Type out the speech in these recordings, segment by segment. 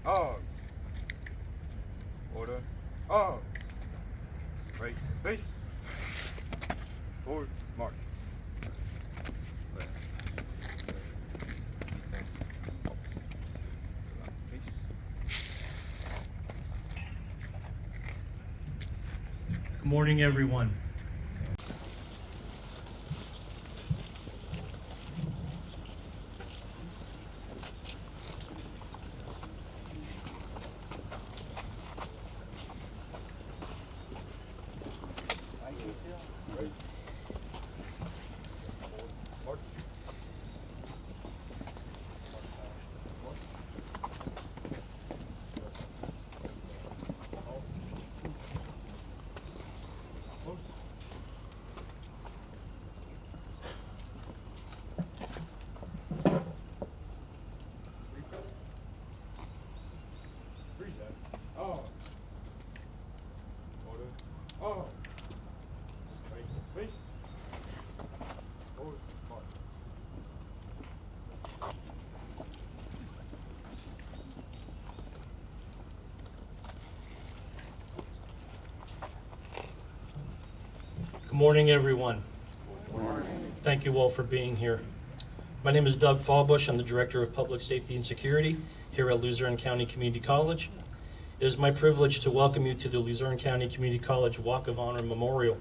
Oh. Order. Oh. Right. Base. Forward. March. Left. Good morning, everyone. Oh. Order. Oh. Right. Base. Forward. March. Good morning, everyone. Thank you all for being here. My name is Doug Fallbush. I'm the Director of Public Safety and Security here at Luzerne County Community College. It is my privilege to welcome you to the Luzerne County Community College Walk of Honor Memorial.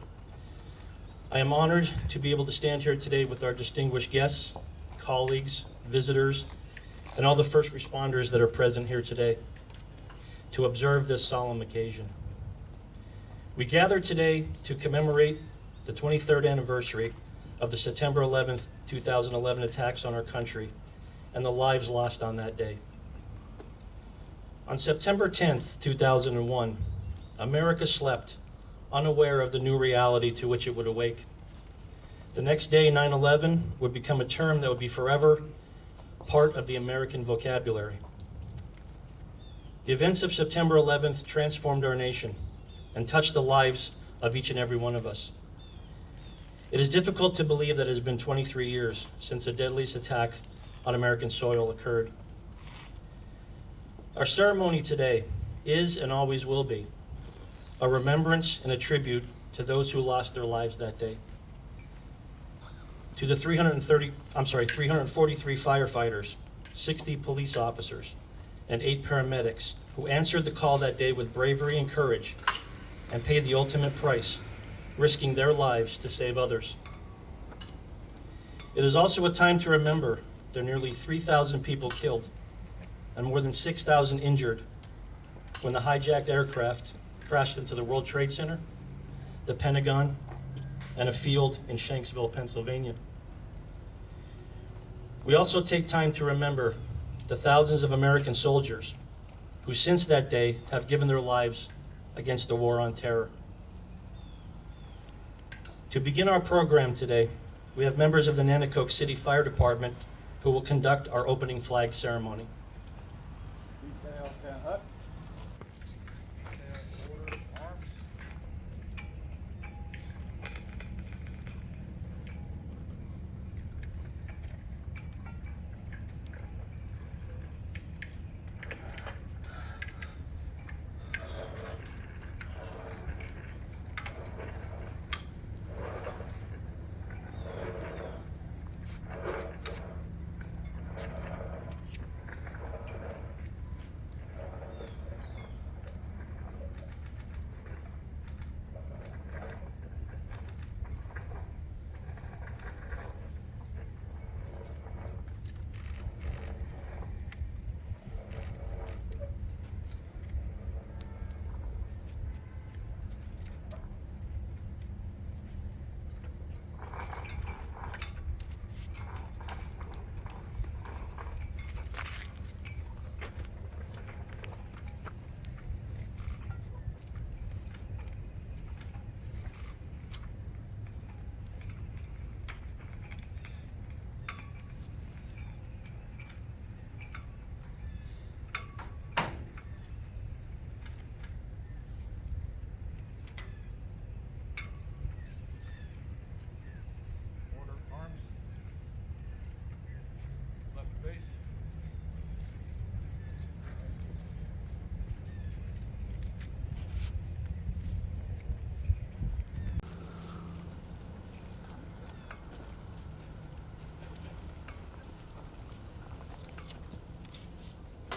I am honored to be able to stand here today with our distinguished guests, colleagues, visitors, and all the first responders that are present here today to observe this solemn occasion. We gather today to commemorate the 23rd anniversary of the September 11th, 2011 attacks on our country and the lives lost on that day. On September 10th, 2001, America slept, unaware of the new reality to which it would awake. The next day, 9/11 would become a term that would be forever part of the American vocabulary. The events of September 11th transformed our nation and touched the lives of each and every one of us. It is difficult to believe that it has been 23 years since the deadliest attack on American soil occurred. Our ceremony today is and always will be a remembrance and a tribute to those who lost their lives that day. To the 343 firefighters, 60 police officers, and 8 paramedics who answered the call that day with bravery and courage and paid the ultimate price, risking their lives to save others. It is also a time to remember the nearly 3,000 people killed and more than 6,000 injured when the hijacked aircraft crashed into the World Trade Center, the Pentagon, and a field in Shanksville, Pennsylvania. We also take time to remember the thousands of American soldiers who since that day have given their lives against the war on terror. To begin our program today, we have members of the Nanticoke City Fire Department who will conduct our opening flag ceremony. Detail 10 up. Detail order. Arms.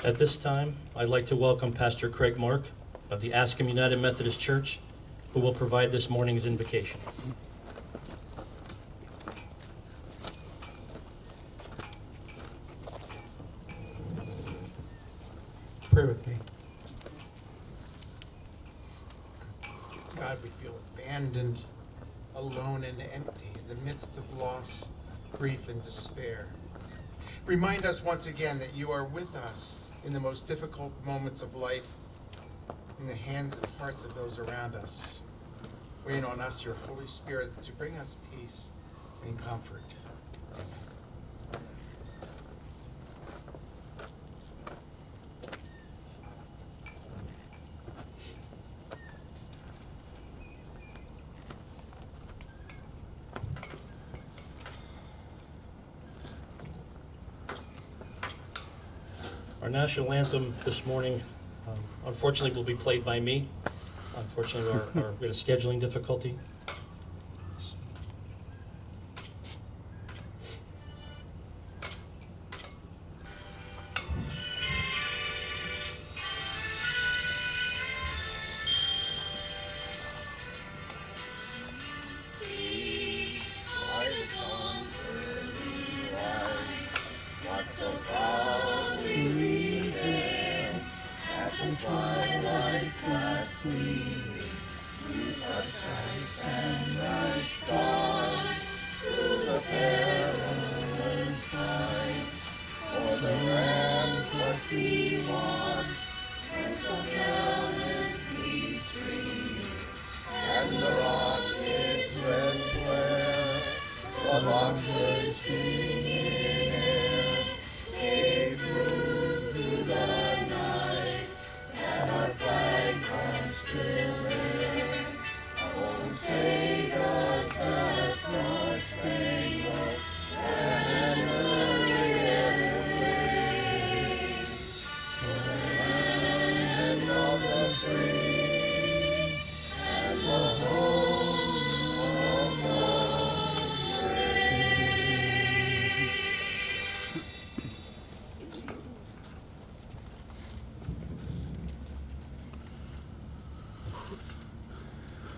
At this time, I'd like to welcome Pastor Craig Mark of the Ascom United Methodist Church, who will provide this morning's invocation. Pray with me. God, we feel abandoned, alone, and empty in the midst of loss, grief, and despair. Remind us once again that you are with us in the most difficult moments of life, in the hands and hearts of those around us. Rain on us your Holy Spirit to bring us peace and comfort. Our national anthem this morning, unfortunately, will be played by me. Unfortunately, we had a scheduling difficulty.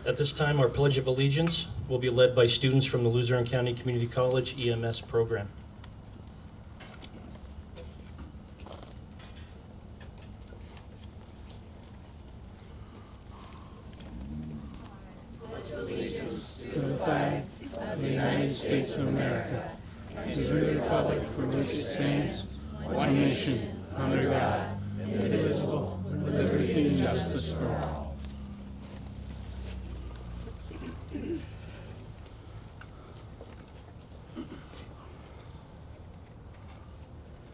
At this time, our Pledge of Allegiance will be led by students from the Luzerne County Community College EMS program. To the flag of the United States of America, and to the republic for which it stands, one nation, under God, indivisible, with liberty and justice for all.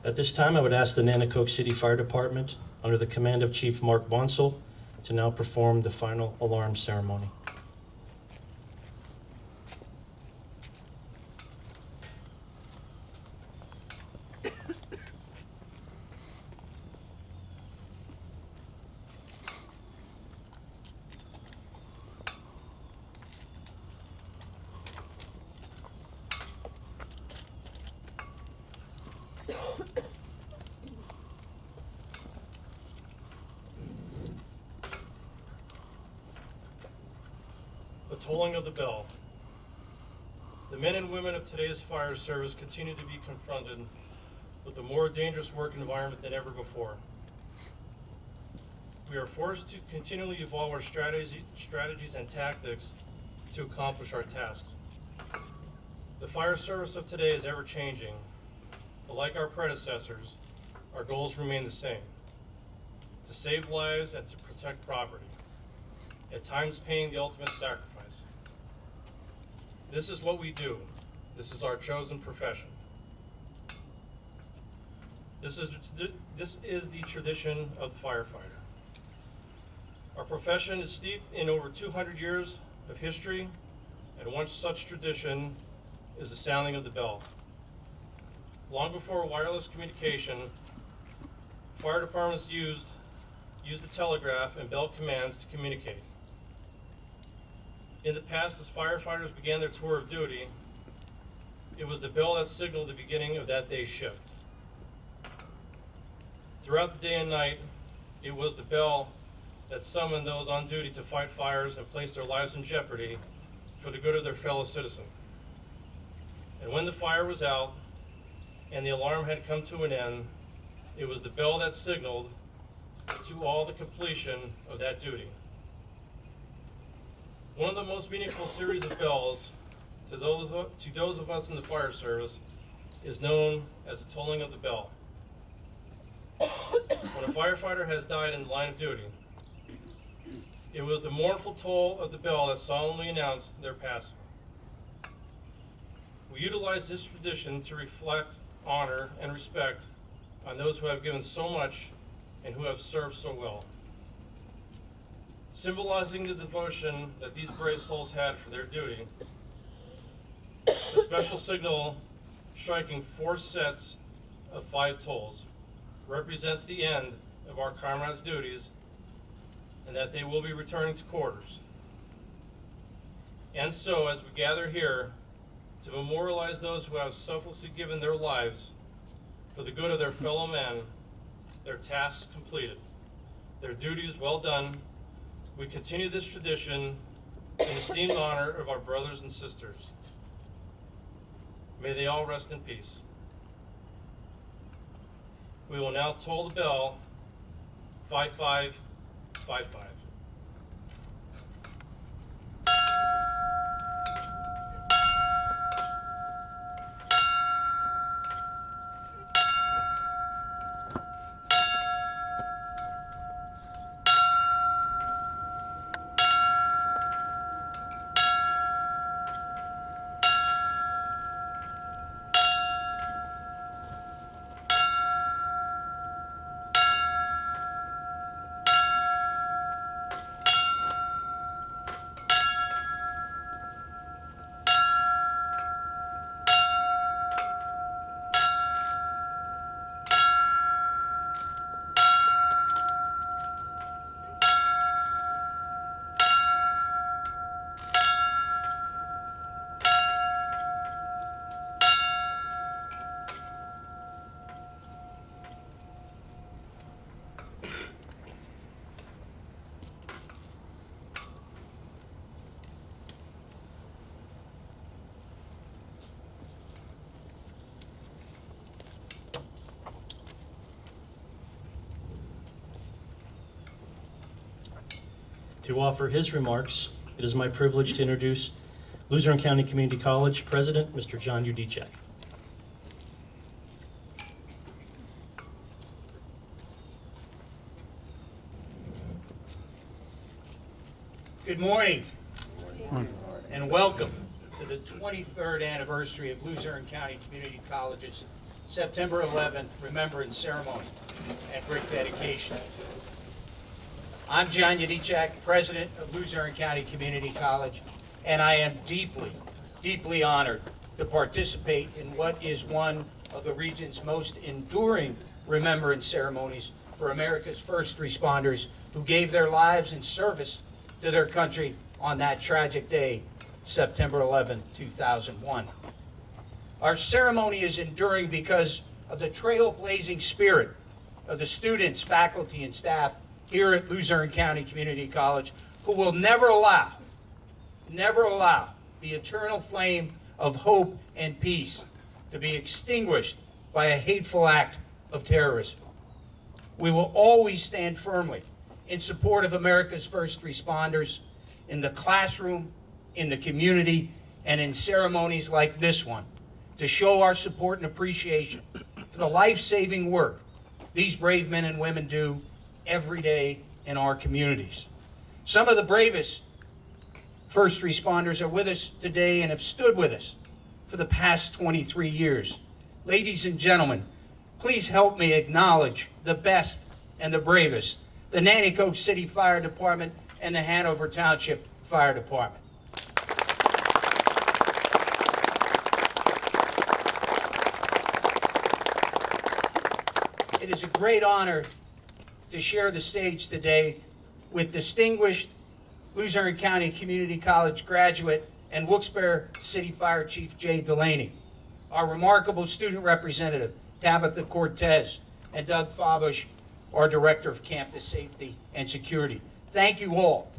At this time, I would ask the Nanticoke City Fire Department, under the command of Chief Mark Bonsall, to now perform the final alarm ceremony. The tolling of the bell. The men and women of today's fire service continue to be confronted with a more dangerous work environment than ever before. We are forced to continually evolve our strategies and tactics to accomplish our tasks. The fire service of today is ever changing, but like our predecessors, our goals remain the same: to save lives and to protect property, at times paying the ultimate sacrifice. This is what we do. This is our chosen profession. This is the tradition of the firefighter. Our profession is steeped in over 200 years of history, and one such tradition is the sounding of the bell. Long before wireless communication, fire departments used the telegraph and bell commands to communicate. In the past, as firefighters began their tour of duty, it was the bell that signaled the beginning of that day's shift. Throughout the day and night, it was the bell that summoned those on duty to fight fires and place their lives in jeopardy for the good of their fellow citizen. And when the fire was out and the alarm had come to an end, it was the bell that signaled to all the completion of that duty. One of the most meaningful series of bells to those of us in the fire service is known as the tolling of the bell. When a firefighter has died in the line of duty, it was the mournful toll of the bell that solemnly announced their passing. We utilize this tradition to reflect, honor, and respect on those who have given so much and who have served so well. Symbolizing the devotion that these brave souls had for their duty, the special signal striking 4 sets of 5 tolls represents the end of our comrades' duties and that they will be returning to quarters. And so, as we gather here to memorialize those who have selflessly given their lives for the good of their fellow men, their tasks completed, their duties well done, we continue this tradition in esteemed honor of our brothers and sisters. May they all rest in peace. We will now toll the bell, 5555. To offer his remarks, it is my privilege to introduce Luzerne County Community College President, Mr. John Udicek. Good morning, and welcome to the 23rd anniversary of Luzerne County Community College's September 11th Remembrance Ceremony and brick dedication. I'm John Udicek, President of Luzerne County Community College, and I am deeply, deeply honored to participate in what is one of the region's most enduring remembrance ceremonies for America's first responders who gave their lives in service to their country on that tragic day, September 11, 2001. Our ceremony is enduring because of the trailblazing spirit of the students, faculty, and staff here at Luzerne County Community College, who will never allow the eternal flame of hope and peace to be extinguished by a hateful act of terrorism. We will always stand firmly in support of America's first responders in the classroom, in the community, and in ceremonies like this one to show our support and appreciation for the life-saving work these brave men and women do every day in our communities. Some of the bravest first responders are with us today and have stood with us for the past 23 years. Ladies and gentlemen, please help me acknowledge the best and the bravest, the Nanticoke City Fire Department and the Hanover Township Fire Department. It is a great honor to share the stage today with distinguished Luzerne County Community College graduate and Wilkes-Barre City Fire Chief Jay Delaney, our remarkable student representative, Tabitha Cortez, and Doug Fabush, our Director of Campus Safety and Security. Thank you all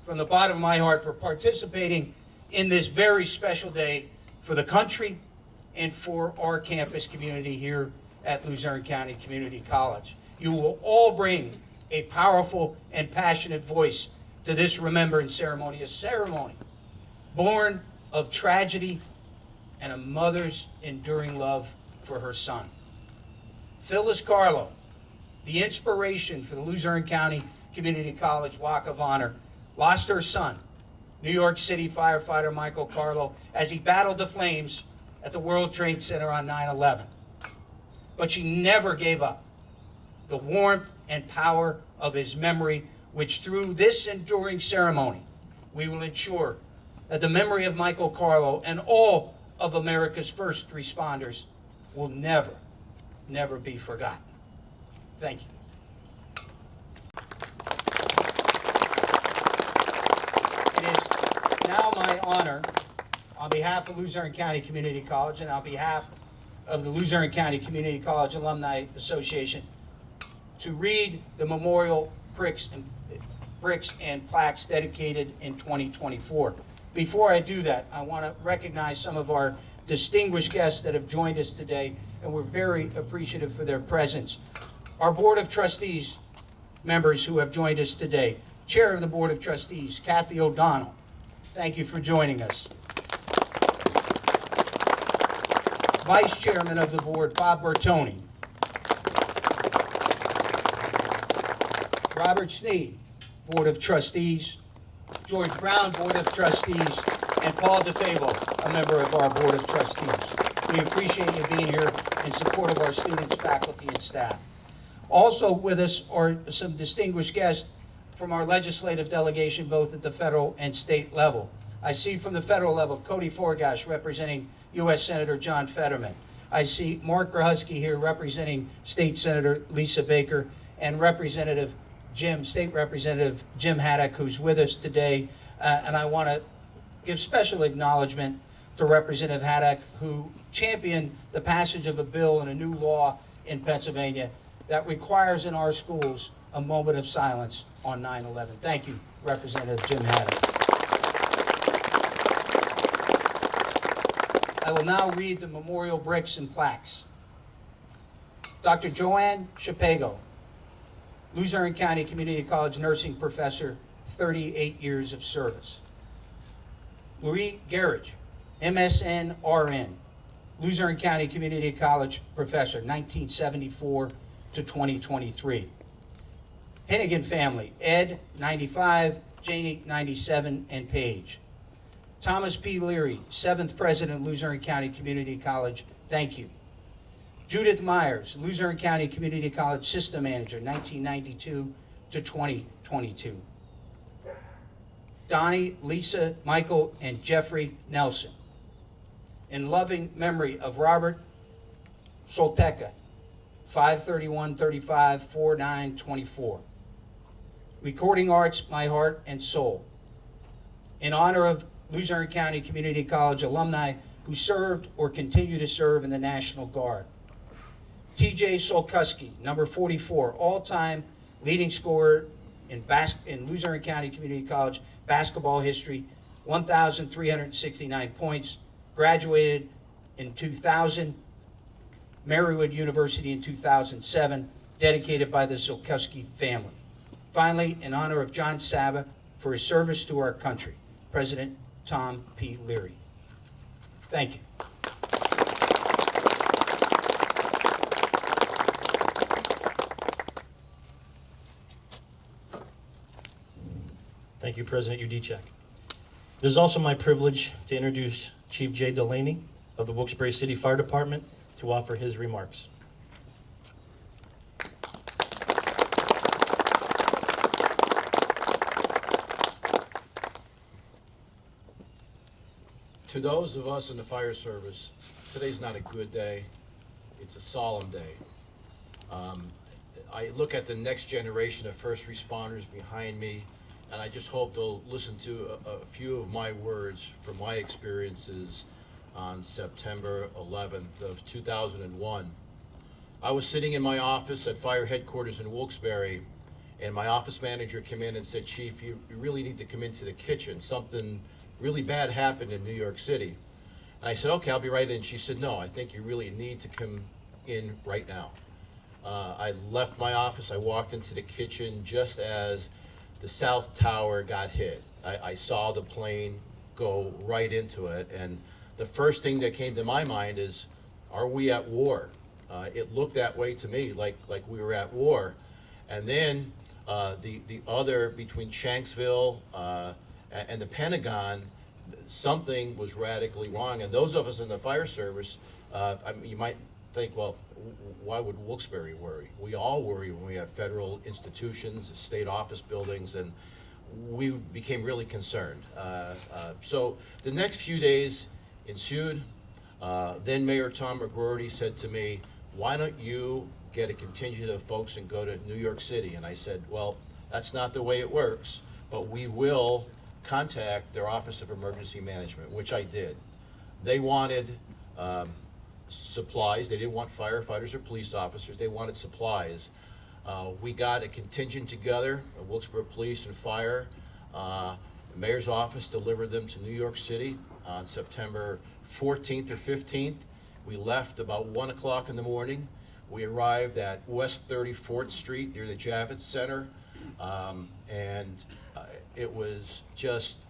from the bottom of my heart for participating in this very special day for the country and for our campus community here at Luzerne County Community College. You will all bring a powerful and passionate voice to this remembrance ceremony, a ceremony born of tragedy and a mother's enduring love for her son. Phyllis Carlo, the inspiration for the Luzerne County Community College Walk of Honor, lost her son, New York City firefighter Michael Carlo, as he battled the flames at the World Trade Center on 9/11. But she never gave up the warmth and power of his memory, which through this enduring ceremony, we will ensure that the memory of Michael Carlo and all of America's first responders will never, never be forgotten. Thank you. It is now my honor, on behalf of Luzerne County Community College and on behalf of the Luzerne County Community College Alumni Association, to read the memorial bricks and plaques dedicated in 2024. Before I do that, I want to recognize some of our distinguished guests that have joined us today, and we're very appreciative for their presence. Our Board of Trustees members who have joined us today. Chair of the Board of Trustees, Kathy O'Donnell. Thank you for joining us. Vice Chairman of the Board, Bob Bertoni. Robert Sneed, Board of Trustees. George Brown, Board of Trustees. And Paul DeFavo, a member of our Board of Trustees. We appreciate you being here in support of our students, faculty, and staff. Also with us are some distinguished guests from our legislative delegation, both at the federal and state level. I see from the federal level, Cody Forgash representing U.S. Senator John Fetterman. I see Mark Grahusky here representing State Senator Lisa Baker and State Representative Jim Haddock, who's with us today. And I want to give special acknowledgement to Representative Haddock, who championed the passage of a bill and a new law in Pennsylvania that requires in our schools a moment of silence on 9/11. Thank you, Representative Jim Haddock. I will now read the memorial bricks and plaques. Dr. Joanne Shapago, Luzerne County Community College nursing professor, 38 years of service. Marie Garage, MSN RN, Luzerne County Community College professor, 1974 to 2023. Hennigan family, Ed, 95, Janie, 97, and Paige. Thomas P. Leary, 7th President, Luzerne County Community College, thank you. Judith Myers, Luzerne County Community College System Manager, 1992 to 2022. Donnie, Lisa, Michael, and Jeffrey Nelson. In loving memory of Robert Solteka, 5/31/35/49/24. Recording Arts, My Heart and Soul. In honor of Luzerne County Community College alumni who served or continue to serve in the National Guard. TJ Solkuski, number 44, all-time leading scorer in Luzerne County Community College basketball history, 1,369 points, graduated in 2000, Marywood University in 2007, dedicated by the Solkuski family. Finally, in honor of John Saba for his service to our country, President Tom P. Leary. Thank you. Thank you, President Udicek. It is also my privilege to introduce Chief Jay Delaney of the Wilkes-Barre City Fire Department to offer his remarks. To those of us in the fire service, today's not a good day. It's a solemn day. I look at the next generation of first responders behind me, and I just hope they'll listen to a few of my words from my experiences on September 11th of 2001, I was sitting in my office at fire headquarters in Wilkes-Barre, and my office manager came in and said, Chief, you really need to come into the kitchen. Something really bad happened in New York City. And I said, okay, I'll be right in. She said, no, I think you really need to come in right now. I left my office. I walked into the kitchen just as the South Tower got hit. I saw the plane go right into it, and the first thing that came to my mind is, are we at war? It looked that way to me, like we were at war. And then the other, between Shanksville and the Pentagon, something was radically wrong. And those of us in the fire service, I mean, you might think, well, why would Wilkes-Barre worry? We all worry when we have federal institutions, state office buildings, and we became really concerned. So the next few days ensued. Then Mayor Tom McGroarty said to me, why don't you get a contingent of folks and go to New York City? And I said, well, that's not the way it works, but we will contact their Office of Emergency Management, which I did. They wanted supplies. They didn't want firefighters or police officers. They wanted supplies. We got a contingent together, Wilkes-Barre Police and Fire. The mayor's office delivered them to New York City on September 14th or 15th. We left about 1 o'clock in the morning. We arrived at West 34th Street near the Javits Center, and it was just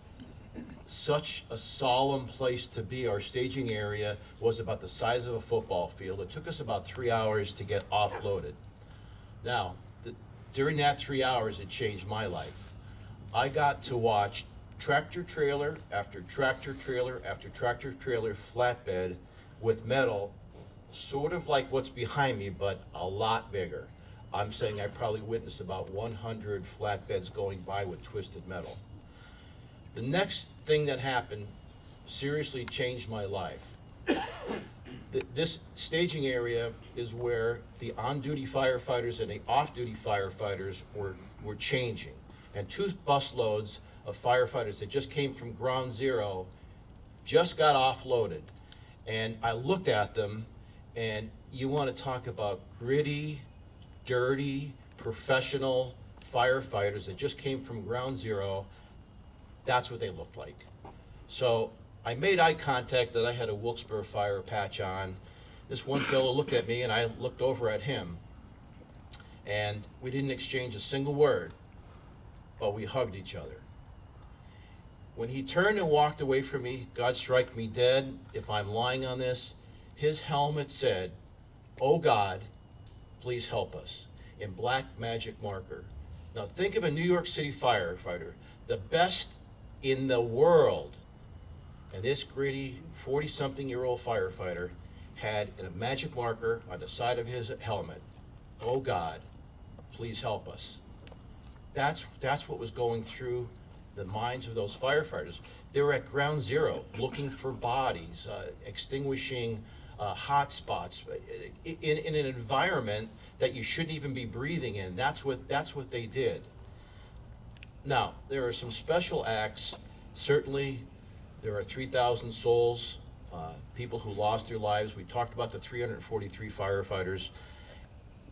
such a solemn place to be. Our staging area was about the size of a football field. It took us about 3 hours to get offloaded. Now, during that 3 hours, it changed my life. I got to watch tractor trailer after tractor trailer after tractor trailer flatbed with metal, sort of like what's behind me, but a lot bigger. I'm saying I probably witnessed about 100 flatbeds going by with twisted metal. The next thing that happened seriously changed my life. This staging area is where the on-duty firefighters and the off-duty firefighters were changing. And 2 busloads of firefighters that just came from ground zero just got offloaded. And I looked at them, and you want to talk about gritty, dirty, professional firefighters that just came from ground zero. That's what they looked like. So I made eye contact that I had a Wilkes-Barre Fire patch on. This one fellow looked at me, and I looked over at him. And we didn't exchange a single word, but we hugged each other. When he turned and walked away from me, God strike me dead if I'm lying on this, his helmet said, "Oh God, please help us," in black magic marker. Now think of a New York City firefighter, the best in the world, and this gritty 40-something-year-old firefighter had a magic marker on the side of his helmet. "Oh God, please help us." That's what was going through the minds of those firefighters. They were at ground zero, looking for bodies, extinguishing hot spots in an environment that you shouldn't even be breathing in. That's what they did. Now, there are some special acts. Certainly, there are 3,000 souls, people who lost their lives. We talked about the 343 firefighters.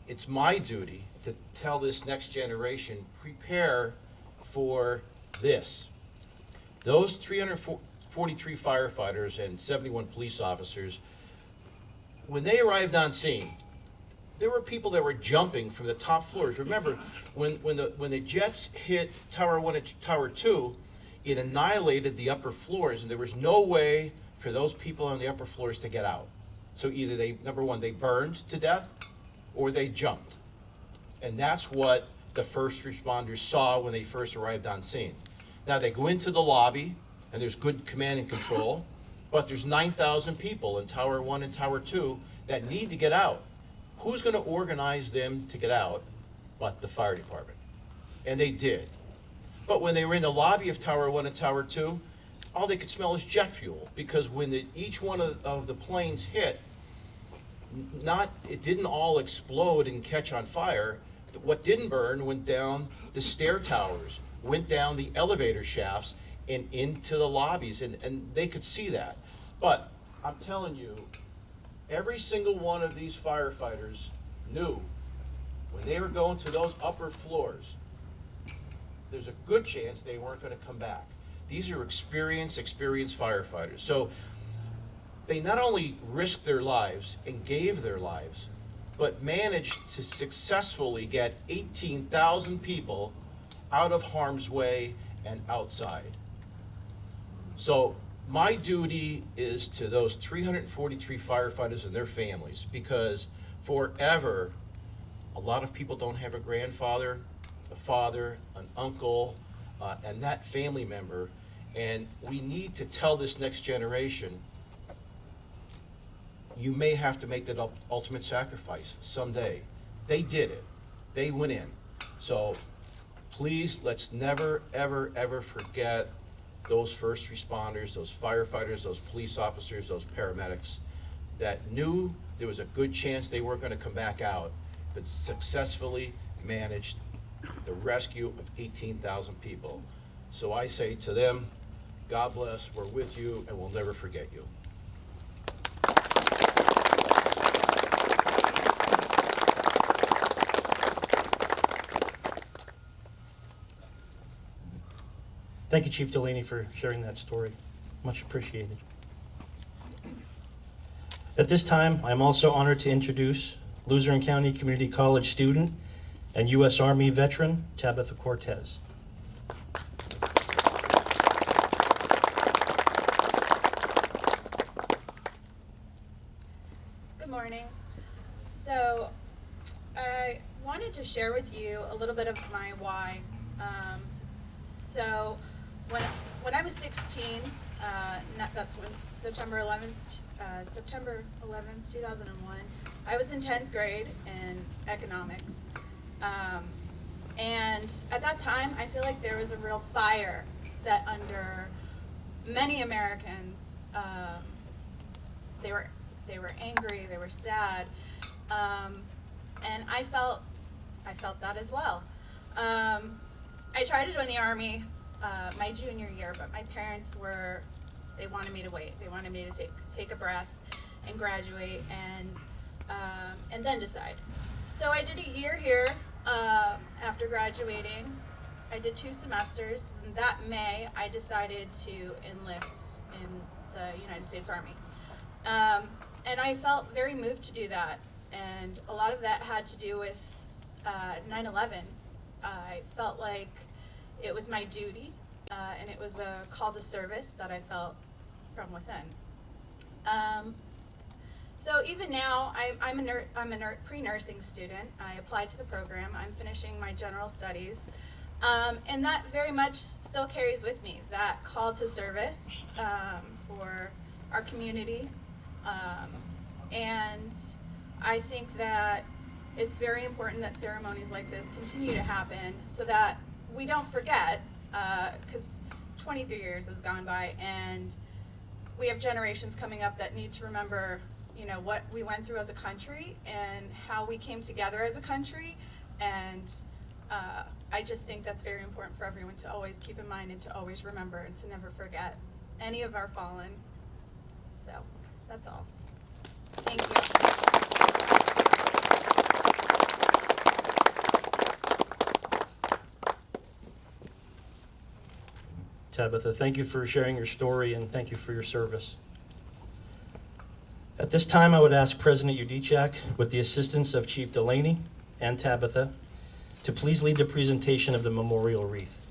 It's my duty to tell this next generation, prepare for this. Those 343 firefighters and 71 police officers, when they arrived on scene, there were people that were jumping from the top floors. Remember, when the jets hit Tower 1 and Tower 2, it annihilated the upper floors, and there was no way for those people on the upper floors to get out. So either they, number one, they burned to death, or they jumped. And that's what the first responders saw when they first arrived on scene. Now they go into the lobby, and there's good command and control, but there's 9,000 people in Tower 1 and Tower 2 that need to get out. Who's going to organize them to get out but the fire department? And they did. But when they were in the lobby of Tower 1 and Tower 2, all they could smell is jet fuel, because when each one of the planes hit, it didn't all explode and catch on fire. What didn't burn went down the stair towers, went down the elevator shafts, and into the lobbies, and they could see that. But I'm telling you, every single one of these firefighters knew when they were going to those upper floors, there's a good chance they weren't going to come back. These are experienced firefighters. So they not only risked their lives and gave their lives, but managed to successfully get 18,000 people out of harm's way and outside. So my duty is to those 343 firefighters and their families, because forever, a lot of people don't have a grandfather, a father, an uncle, and that family member. And we need to tell this next generation, you may have to make that ultimate sacrifice someday. They did it. They went in. So please, let's never, ever, ever forget those first responders, those firefighters, those police officers, those paramedics that knew there was a good chance they weren't going to come back out, but successfully managed the rescue of 18,000 people. So I say to them, God bless, we're with you, and we'll never forget you. Thank you, Chief Delaney, for sharing that story. Much appreciated. At this time, I'm also honored to introduce Luzerne County Community College student and U.S. Army veteran, Tabitha Cortez. Good morning. So I wanted to share with you a little bit of my why. So when I was 16, that's when September 11th, 2001, I was in 10th grade in economics. And at that time, I feel like there was a real fire set under many Americans. They were angry, they were sad, and I felt that as well. I tried to join the Army my junior year, but my parents they wanted me to wait. They wanted me to take a breath and graduate and then decide. So I did a year here after graduating. I did 2 semesters. And that May, I decided to enlist in the United States Army. And I felt very moved to do that. And a lot of that had to do with 9/11. I felt like it was my duty, and it was a call to service that I felt from within. So even now, I'm a pre-nursing student. I applied to the program. I'm finishing my general studies. And that very much still carries with me, that call to service for our community. And I think that it's very important that ceremonies like this continue to happen so that we don't forget, because 23 years has gone by and we have generations coming up that need to remember, what we went through as a country and how we came together as a country. And I just think that's very important for everyone to always keep in mind and to always remember and to never forget any of our fallen. So that's all. Thank you. Tabitha, thank you for sharing your story and thank you for your service. At this time, I would ask President Udichak, with the assistance of Chief Delaney and Tabitha, to please lead the presentation of the memorial wreath.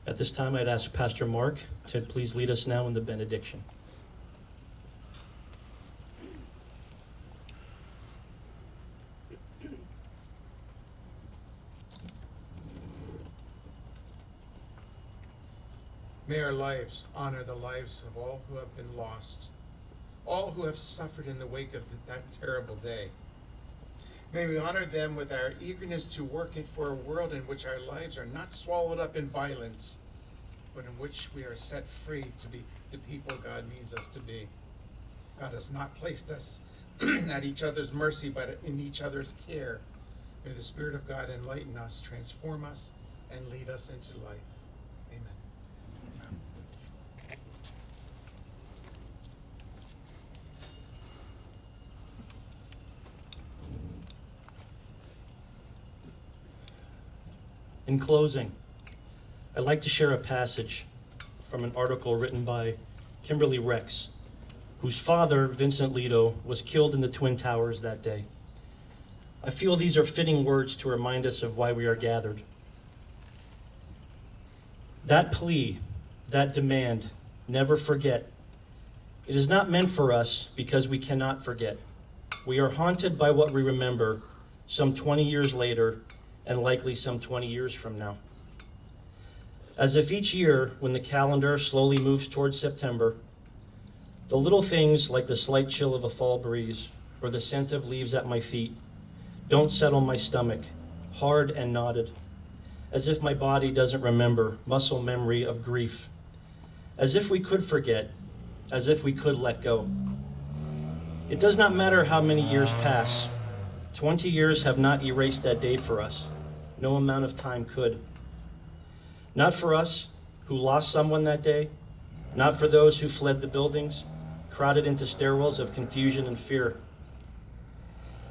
At this time, I'd ask Pastor Mark to please lead us now in the benediction. May our lives honor the lives of all who have been lost, all who have suffered in the wake of that terrible day. May we honor them with our eagerness to work for a world in which our lives are not swallowed up in violence, but in which we are set free to be the people God needs us to be. God has not placed us at each other's mercy, but in each other's care. May the Spirit of God enlighten us, transform us, and lead us into life. Amen. In closing, I'd like to share a passage from an article written by Kimberly Rex, whose father, Vincent Lido, was killed in the Twin Towers that day. I feel these are fitting words to remind us of why we are gathered. That plea, that demand, never forget. It is not meant for us because we cannot forget. We are haunted by what we remember some 20 years later and likely some 20 years from now. As if each year, when the calendar slowly moves towards September, the little things like the slight chill of a fall breeze or the scent of leaves at my feet don't settle my stomach, hard and knotted, as if my body doesn't remember muscle memory of grief, as if we could forget, as if we could let go. It does not matter how many years pass. 20 years have not erased that day for us. No amount of time could. Not for us who lost someone that day, not for those who fled the buildings, crowded into stairwells of confusion and fear.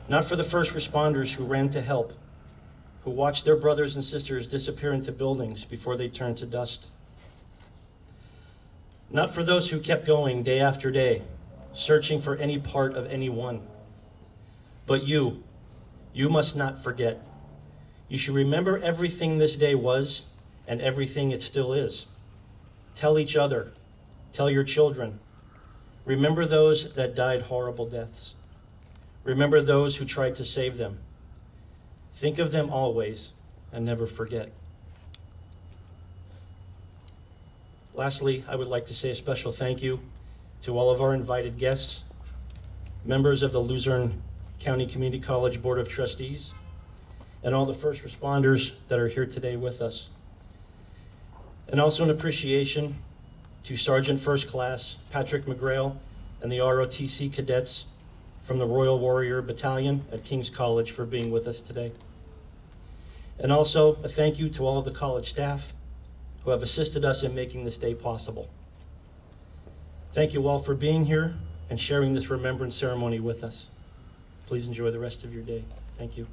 Not for the first responders who ran to help, who watched their brothers and sisters disappear into buildings before they turned to dust. Not for those who kept going day after day, searching for any part of anyone. But you must not forget. You should remember everything this day was and everything it still is. Tell each other, tell your children. Remember those that died horrible deaths. Remember those who tried to save them. Think of them always and never forget. Lastly, I would like to say a special thank you to all of our invited guests, members of the Luzerne County Community College Board of Trustees, and all the first responders that are here today with us. And also an appreciation to Sergeant First Class Patrick McGrail and the ROTC cadets from the Royal Warrior Battalion at King's College for being with us today. And also a thank you to all of the college staff who have assisted us in making this day possible. Thank you all for being here and sharing this remembrance ceremony with us. Please enjoy the rest of your day. Thank you.